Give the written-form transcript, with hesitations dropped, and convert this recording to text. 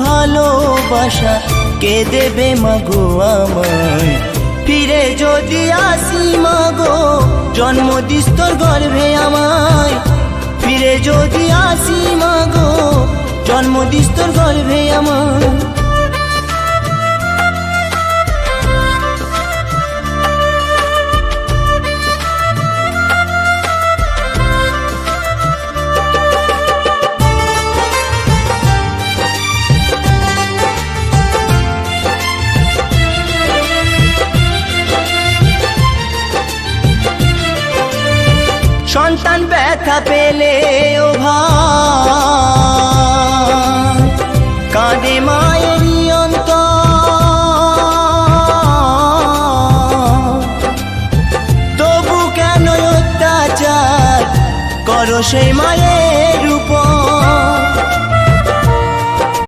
ভালোবাসা কে দেবে মাগো আমায়? ফিরে যদি আসি মাগো জন্ম দিস তোর গর্ভে আমায়। ফিরে যদি আসি মাগো জন্ম দিস তোর গর্ভে আমায়। সন্তান ব্যথা পেলে ও ভাই কাঁদে মায়েরই অন্তর। তবু কেন অত্যাচার করো সেই মায়ের